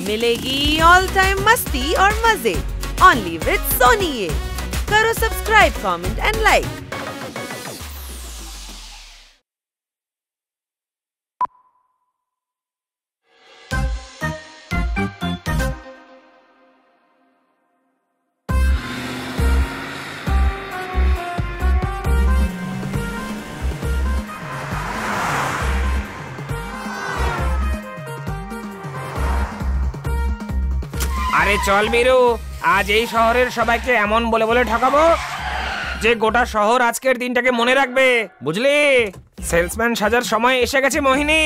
मिलेगी all time मस्ती और मजे ओनली विद सोनी ये। करो सब्सक्राइब, कमेंट एंड लाइक। আরে চল বীরু, আজ এই শহরের সবাইকে এমন বলে বলে ঠকাবো যে গোটা শহর আজকের দিনটাকে মনে রাখবে, বুঝলি? সেলসম্যান সাজার সময় এসে গেছে মোহিনী।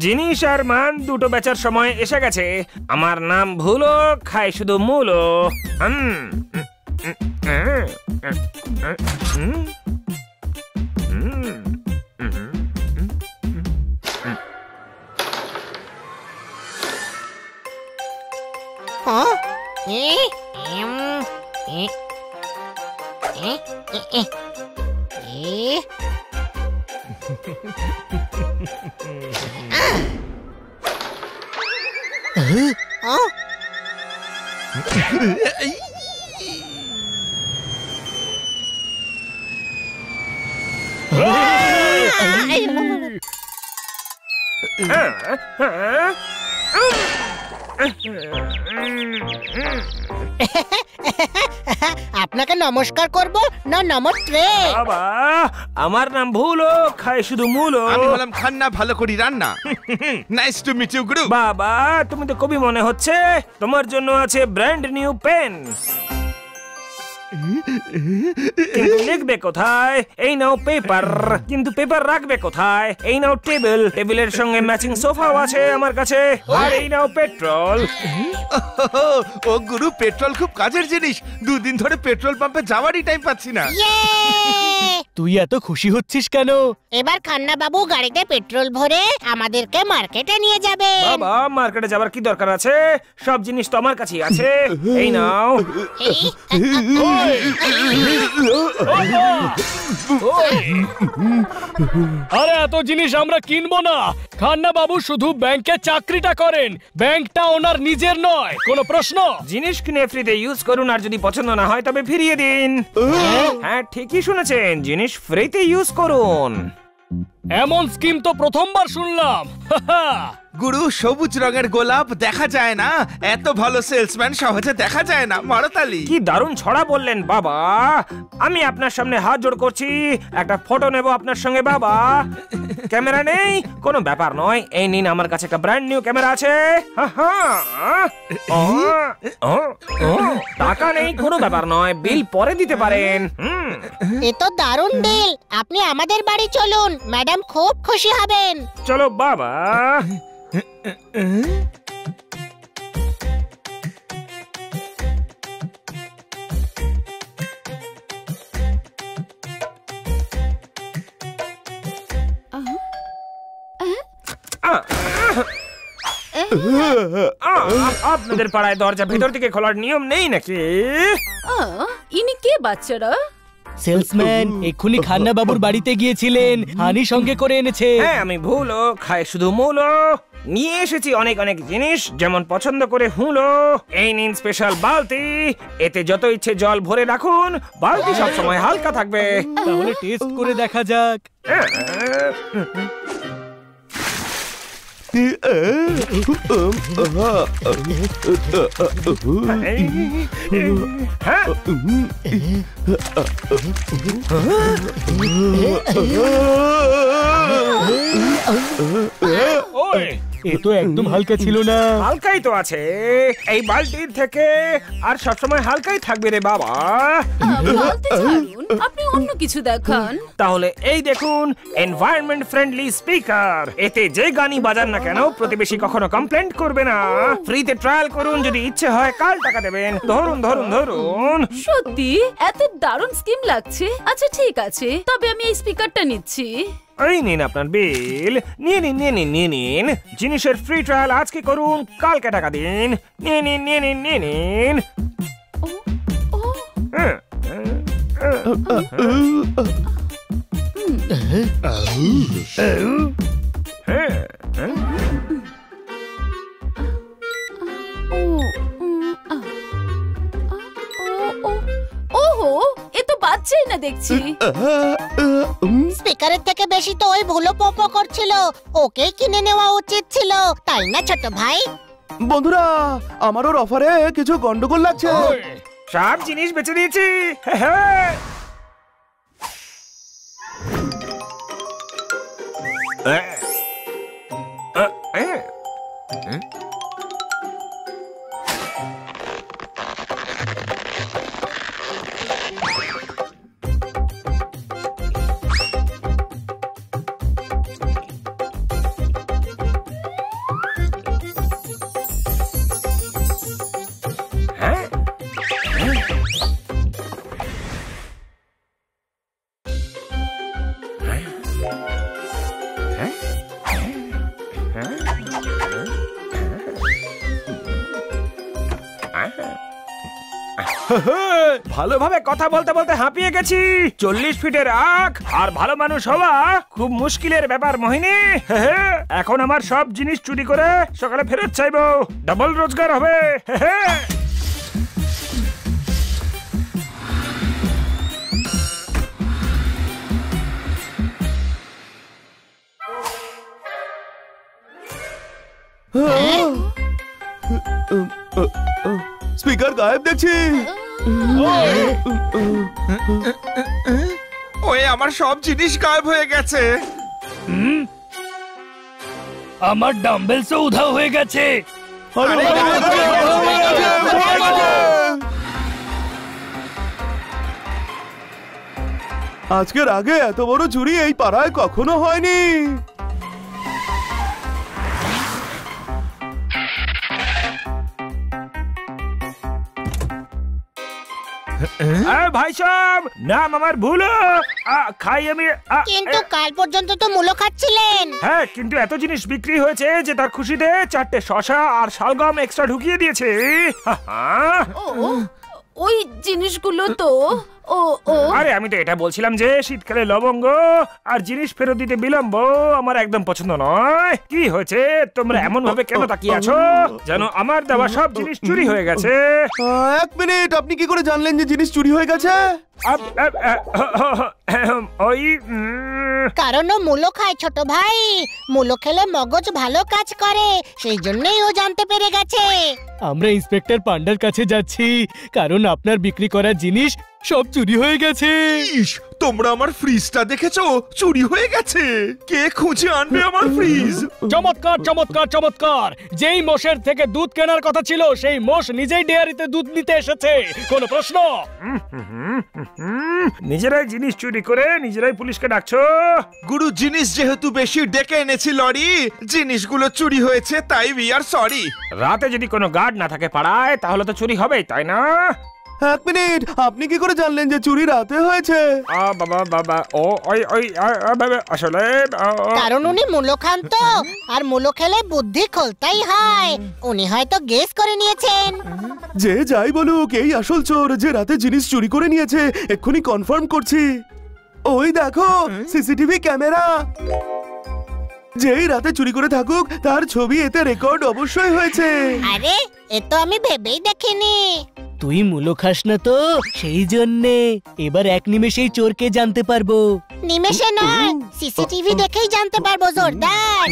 জিনিস আর মান দুটো বেচার সময় এসে গেছে। আমার নাম ভুলো, খাই শুধু মূলো। আপনাকে নমস্কার করব না নমস্তে? বাবা, আমার নাম ভুলো, খাই শুধু মূলো। আমি বললাম খান্না, ভালো করি রান্না। নাইস টু মিট ইউ গুরু। বাবা, তুমি তো কবি মনে হচ্ছে। তোমার জন্য আছে ব্র্যান্ড নিউ পেন। কিন্তু লিখবে কোথায়? এই নাও পেপার। কিন্তু পেপার রাখবে কোথায়? এই নাও টেবিল। টেবিলের সঙ্গে ম্যাচিং সোফাও আছে আমার কাছে। আর এই নাও পেট্রোল। ও গুরু, পেট্রোল খুব কাজের জিনিস। দুদিন ধরে পেট্রোল পাম্পে যাওয়ারই টাইম পাচ্ছি না। তুই এত খুশি হচ্ছিস কেন? এবার খান্না বাবু গাড়িতে পেট্রোল ভরে আমাদেরকে মার্কেটে নিয়ে যাবে। বাবা, মার্কেটে যাবার কি দরকার আছে? সব জিনিস তো আমার কাছেই আছে। এই নাও। আরে এত জিনিস আমরা কিনবো না। খান্না বাবু শুধু ব্যাংকে চাকরিটা করেন, ব্যাংকটা ওনার নিজের নয়। কোনো প্রশ্ন? জিনিস কিনে ফ্রিতে ইউজ করুন, আর যদি পছন্দ না হয় তবে ফিরিয়ে দিন। হ্যাঁ, ঠিকই শুনেছেন, জিনিস ফ্রিতে ইউজ করুন। এমন স্কিম তো প্রথমবার শুনলাম। গুরু, সবুজ রঙের গোলাপ দেখা যায় না, এত ভালো সেলসম্যান সহজে দেখা যায় না। মারতালি। কি দারুণ ছড়া বললেন বাবা। আমি আপনার সামনে হাত জোড় করছি, একটা ফটো নেব আপনার সঙ্গে বাবা। ক্যামেরা নেই? কোনো ব্যাপার নয়, এই নিন, আমার কাছে একটা ব্র্যান্ড নিউ ক্যামেরা আছে। টাকা নেই, কোনো ব্যাপার নয়, বিল পরে দিতে পারেন। এ তো দারুণ ডিল। আপনি আমাদের বাড়ি চলুন, ম্যাডাম খুব খুশি হবেন। চলো বাবা। আপনাদের পাড়ায় দরজা ভিতর থেকে খোলার নিয়ম নেই নাকি? ইনি কে বাচ্চারা? সেলসম্যান এক্ষুনি খান্না বাবুর বাড়িতে গিয়েছিলেন, হানি সঙ্গে করে এনেছে। হ্যাঁ, আমি ভুলো, খাই শুধু মূলো। নিয়ে এসেছি অনেক অনেক জিনিস, যেমন পছন্দ করে হুলো। এই নিন স্পেশাল বালতি, এতে যত ইচ্ছে জল ভরে রাখুন, বালতি সব সময় হালকা থাকবে। তাহলে টেস্ট করে দেখা যাক। এ তো একদম হালকা ছিল না। হালকাই তো আছে এই বালতির থেকে, আর সবসময় হালকাই থাকবে রে বাবা। আপনি অন্য কিছু দেখান। তাহলে এই দেখুন, এনভায়রনমেন্ট ফ্রেন্ডলি স্পিকার। এতে যে গানই বাজান না কেন প্রতিবেশী কখনো কমপ্লেন্ট করবে না। ফ্রিতে ট্রায়াল করুন, যদি ইচ্ছে হয় কাল টাকা দেবেন। ধরুন ধরুন ধরুন। সত্যি এত দারুণ স্কিম লাগছে। আচ্ছা ঠিক আছে, তবে আমি এই স্পিকারটা নিচ্ছি। এই নিন আপনার বিল। নিয়ে নিন নিয়ে নিন নিয়ে নিন। জিনিসের ফ্রি ট্রায়াল আজকে করুন, কালকে টাকা দিন। নিয়ে নিন নিয়ে নিন নিয়ে নিন। দেখছি। স্পিকারের থেকে বেশি তো ওই ভুলো পোপো করছিল, ওকেই কিনে নেওয়া উচিত ছিল, তাই না ছোট ভাই? বন্ধুরা, আমার ওর অফারে কিছু গন্ডগোল লাগছে। সব জিনিস বেচে দিয়েছি। ভালোভাবে কথা বলতে বলতে হাঁপিয়ে গেছি। 40 ফিটের আখ আর ভালো মানুষ হওয়া খুব মুশকিলের ব্যাপার মোহিনী। এখন আমার সব জিনিস চুরি করে সকালে ফেরত চাইবো, ডাবল রোজগার হবে। স্পিকার গায়েব দেখছি। ওই আমার সব জিনিস গায়েব হয়ে গেছে। আমার ডাম্বেলসও উধাও হয়ে গেছে। আজকের আগে এত বড় চুরি এই পাড়ায় কখনো হয়নি। ভাই সাহেব, নাম আমার ভুল, খাই আমি। কিন্তু কাল পর্যন্ত তো মূলো খাচ্ছিলেন। হ্যাঁ, কিন্তু এত জিনিস বিক্রি হয়েছে যে তার খুশিতে 4টে শসা আর শালগম এক্সট্রা ঢুকিয়ে দিয়েছে। ওই জিনিসগুলো তো আরে আমি তো এটা বলছিলাম যে শীতকালে লবঙ্গ আর জিনিস ফেরত দিতে বিলম্ব আমার একদম পছন্দ নয়। কি হয়েছে, তোমরা এমন ভাবে কেন তাকিয়ে আছো যেন আমার দেওয়া সব জিনিস চুরি হয়ে গেছে? এক মিনিট, আপনি কি করে জানলেন যে জিনিস চুরি হয়ে গেছে? ওই কারণ ও মূলো খায় ছোট ভাই, মূলো খেলে মগজ ভালো কাজ করে, সেই জন্যই ও জানতে পেরে গেছে। আমরা ইন্সপেক্টর পান্ডার কাছে যাচ্ছি কারণ আপনার বিক্রি করা জিনিস সব চুরি হয়ে গেছে। ইস, তোমরা আমার ফ্রিজটা দেখেছো? চুরি হয়ে গেছে। কে খুঁজে আনবে আমার ফ্রিজ? চমৎকার চমৎকার চমৎকার! যেই মোষের থেকে দুধ কেনার কথা ছিল সেই মোষ নিজেই ডেয়ারিতে দুধ নিতে এসেছে। কোনো প্রশ্ন? নিজেরাই জিনিস চুরি করে নিজেরাই পুলিশকে ডাকছো? গুরু, জিনিস যেহেতু বেশি ডেকে এনেছি লরি, জিনিসগুলো চুরি হয়েছে, তাই উই আর সরি। রাতে যদি কোনো গার্ড না থাকে পাড়ায় তাহলে তো চুরি হবেই, তাই না? এক মিনিট, আপনি কি করে জানলেন যে চুরি রাতে হয়েছে? আসলে কারণ উনি মূলো খান তো, আর মূলো খেলে বুদ্ধি খোলতাই হয়। উনি হয়তো গেস করে নিয়েছেন। যে যাই বলুক, এই আসল চোর যে রাতে জিনিস চুরি করে নিয়েছে, এক্ষুনি কনফার্ম করছি। ওই দেখো সিসিটিভি ক্যামেরা। যেই রাতে চুরি করে থাকুক তার ছবি এতে রেকর্ড অবশ্যই হয়েছে। আরে, এ তো আমি ভেবেই দেখিনি। তুই মূলো খাস না তো, সেই জন্যে। এবার এক নিমেষেই চোরকে জানতে পারবো। নিমেষে নয়, সিসিটিভি দেখেই জানতে পারবো জোরদার।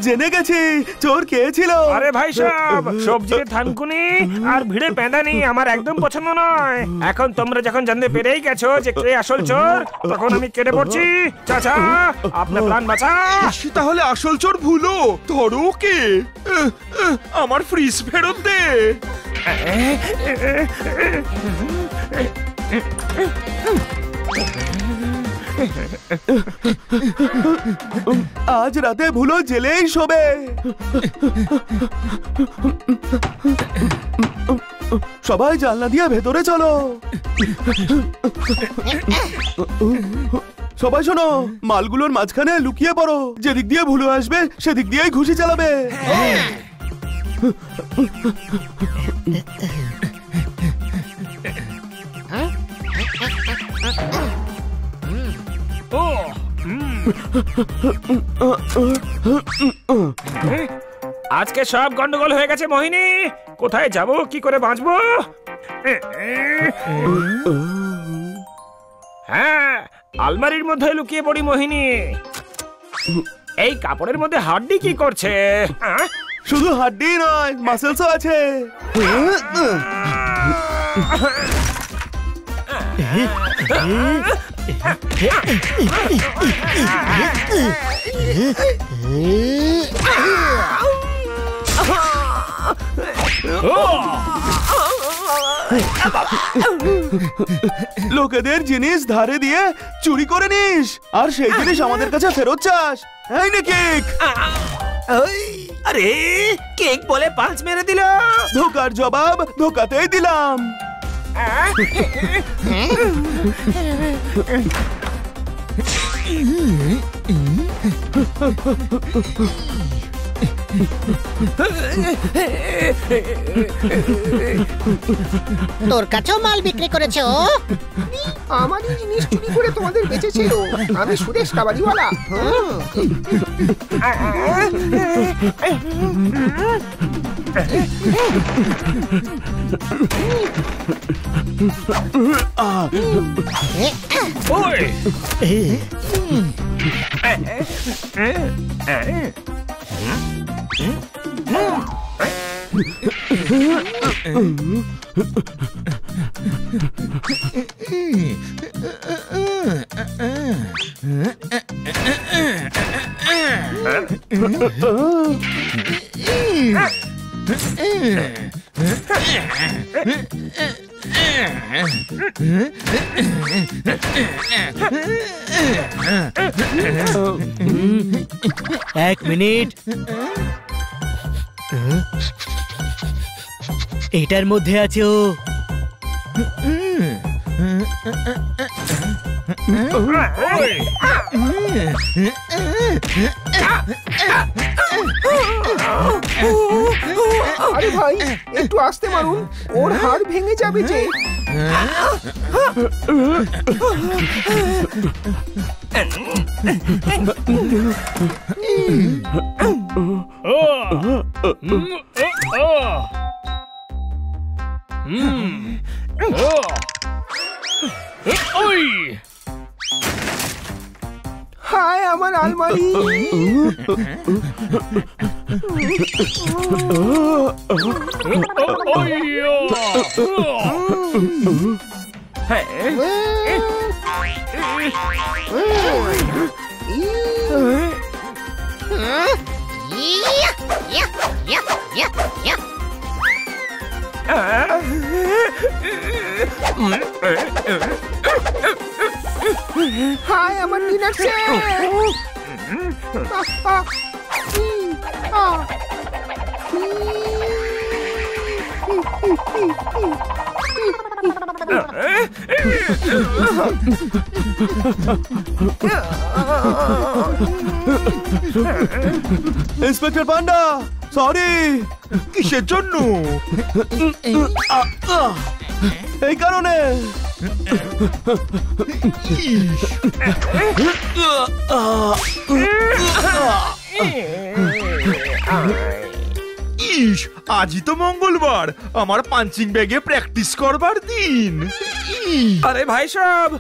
জেনে গেছি চোর কে ছিল। আরে ভাই সাহেব, সবজিতে থানকুনি আর ভিড়ে পেঁদানি আমার একদম পছন্দ নয়। এখন তোমরা যখন জানতে পেরেই গেছো যে কে আসল চোর, তখন আমি কেটে পড়ছি। চাচা, আপনার প্রাণ বাঁচা। তাহলে আসল চোর ভুলো, ধরো কে। আমার ফ্রিজ ফেরত দে। আজ রাতে ভুলো জেলেই শোবে। সবাই জানলা দিয়ে ভেতরে চলো। সবাই শোনো, মালগুলোর মাঝখানে লুকিয়ে পড়ো। যেদিক দিয়ে ভুলো আসবে সেদিক দিয়েই ঘুষি চালাবে। আজকে সব গন্ডগোল হয়ে গেছে মোহিনী। কোথায় যাব, কি করে বাঁচবো? হ্যাঁ, আলমারির মধ্যে লুকিয়ে পড়ি মোহিনী। এই কাপড়ের মধ্যে হাড্ডি কি করছে? শুধু হাড্ডি নয়, মাসেলসও আছে। লোকেদের জিনিস ধারে দিয়ে চুরি করে নিস, আর সেই জিনিস আমাদের কাছে ফেরত চাস। এই নে কেক। আরে কেক বলে পাঁচ মেরে দিল। ধোকার জবাব ধোকাতেই দিলাম। তোর কাছেও মাল বিক্রি করেছে ও? আমারই জিনিস চুরি করে তোমাদের বেচেছিল। আমি সুরেশ কাবাড়িওয়ালা। এক মিনিট, এটার মধ্যে আছে ও। আরে ভাই, একটু আস্তে মারুন, ওর হাড় ভেঙে যাবে যে। হায় আমার আলমারি। হায় আমার ডিনার সেট। ইন্সপেক্টর পান্ডা, সরি। কিসের জন্য? এই কারণে। ইস, আজই তো মঙ্গলবার, আমার পাঞ্চিং ব্যাগে প্র্যাকটিস করবার দিন। আরে ভাই সব,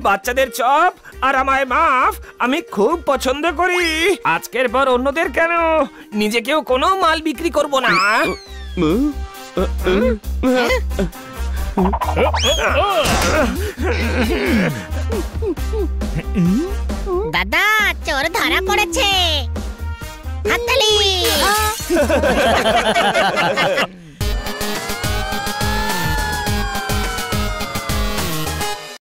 বাচ্চাদের চপ আর আমায় মাফ আমি খুব পছন্দ করি। আজকের পর অন্যদের কেন, নিজেকেও কোনো মাল বিক্রি করব না। দাদা, চোর ধরা পড়েছে। হাততালি।